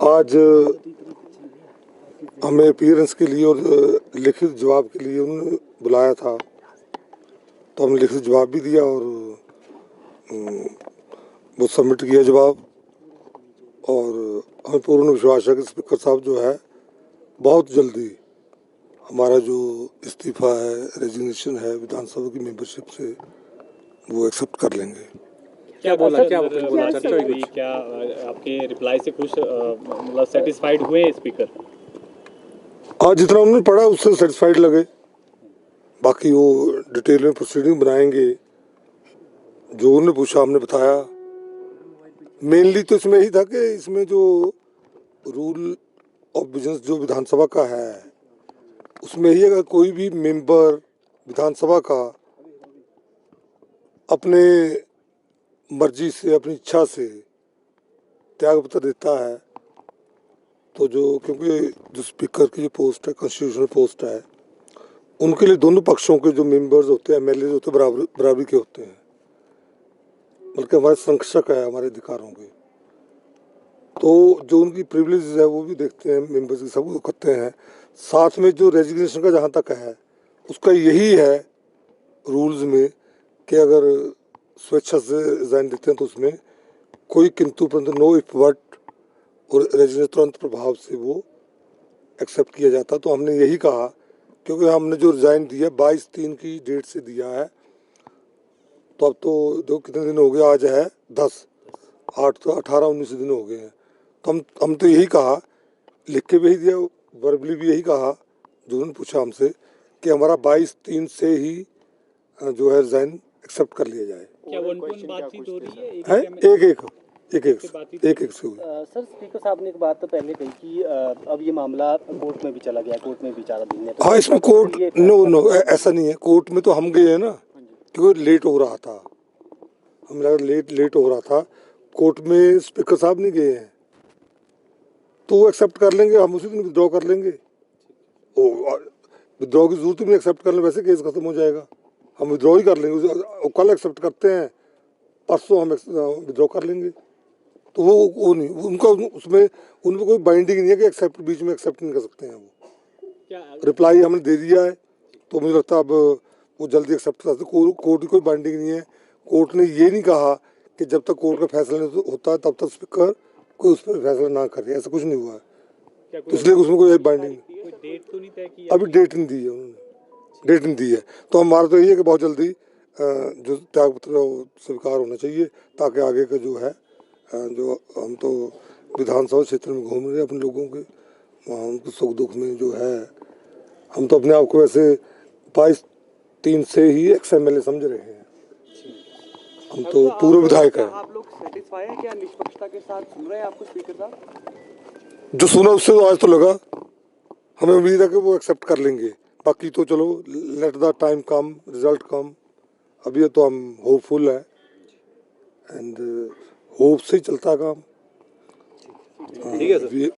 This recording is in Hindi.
आज हमें अपीयरेंस के लिए और लिखित जवाब के लिए उन्होंने बुलाया था, तो हमने लिखित जवाब भी दिया और वो सबमिट किया जवाब। और हमें पूर्ण विश्वास है कि स्पीकर साहब जो है बहुत जल्दी हमारा जो इस्तीफा है, रेजिग्नेशन है विधानसभा की मेंबरशिप से, वो एक्सेप्ट कर लेंगे। क्या बोला, क्या चर्चा हुई? क्या आपके रिप्लाई से खुश, मतलब सेटिस्फाइड हुए स्पीकर? आज जितना उन्होंने पढ़ा उससे सेटिस्फाइड लगे, बाकी वो डिटेल में प्रोसीडिंग बनाएंगे। जो उन्होंने पूछा हमने बताया। मेनली तो इसमें यही था कि इसमें जो रूल ऑफ बिजनेस जो विधानसभा का है उसमें यही अगर कोई भी मेंबर विधानसभा का अपने मर्जी से, अपनी इच्छा से त्यागपत्र देता है, तो जो क्योंकि जो स्पीकर की जो पोस्ट है कॉन्स्टिट्यूशनल पोस्ट है, उनके लिए दोनों पक्षों के जो मेंबर्स होते हैं, एमएलए होते हैं, बराबरी के होते हैं, बल्कि हमारे संरक्षक है हमारे अधिकारों के। तो जो उनकी प्रिविलेज है वो भी देखते हैं, मेंबर्स की सब करते हैं। साथ में जो रेजिग्नेशन का जहाँ तक है उसका यही है रूल्स में कि अगर स्वेच्छा से रिजाइन देते हैं तो उसमें कोई किंतु परंतु, नो इफ बट, और रेजिग्नेशन तुरंत प्रभाव से वो एक्सेप्ट किया जाता। तो हमने यही कहा, क्योंकि हमने जो रिजाइन दिया 22/3 की डेट से दिया है, तो अब तो दो कितने दिन हो गए, आज है 10, 8 तो 18-19 दिन हो गए हैं। तो हम तो यही कहा, लिख के भी यही दिया, वर्बली भी यही कहा, जो उन्होंने पूछा हमसे कि हमारा 22/3 से ही जो है रिजाइन एक्सेप्ट कर लिया जाए। क्या वन टू वन बातचीत हो रही है? एक से हुई। सर, स्पीकर साहब ने एक बात तो पहले कही कि अब ये मामला कोर्ट में भी चला गया, कोर्ट में विचाराधीन है। हाँ, इसमें कोर्ट नो ऐसा नहीं है। कोर्ट में तो हम गए हैं ना, क्योंकि लेट हो रहा था, हम लगा लेट हो रहा था। कोर्ट में स्पीकर साहब नहीं गए हैं, तो वो एक्सेप्ट कर लेंगे, हम उसी दिन विड्रॉ कर लेंगे। विड्रॉ की जरूरत नहीं, एक्सेप्ट कर लें, वैसे केस खत्म हो जाएगा, हम विड्रॉ ही कर लेंगे। कल एक्सेप्ट करते हैं, परसों हम विड्रॉ कर लेंगे। तो वो नहीं, उनका उसमें उनमें कोई बाइंडिंग नहीं है कि एक्सेप्ट बीच में एक्सेप्ट नहीं कर सकते हैं। वो रिप्लाई हमने दे दिया है, तो मुझे लगता है अब वो जल्दी एक्सेप्ट कर सकते। कोर्ट की कोई बाइंडिंग नहीं है। कोर्ट ने ये नहीं कहा कि जब तक कोर्ट का फैसला नहीं होता है तब तक स्पीकर कोई उस पर फैसला ना करे, ऐसा कुछ नहीं हुआ है। तो इसलिए उसमें कोई बाइंडिंग नहीं। अभी डेट नहीं दी है उन्होंने, डेट नहीं दी है। तो हमारा तो यही है कि बहुत जल्दी जो त्यागपत्र स्वीकार होना चाहिए, ताकि आगे का जो है जो हम तो विधानसभा क्षेत्र में घूम रहे हैं अपने लोगों के, वहाँ उनको सुख दुख में जो है, हम तो अपने आप को वैसे 22/3 से ही XMLA समझ रहे हैं। हम तो पूर्व विधायक है। आप लोग सेटिस्फाई है क्या निष्पक्षता के साथ सुन रहे हैं आपको स्पीकर साहब? जो सुना उससे तो आज तो लगा, हमें उम्मीद है कि वो एक्सेप्ट कर लेंगे। बाकी तो चलो, let the time come, result come. अभी तो हम होपफुल है, एंड होप से ही चलता काम। ठीक है सर।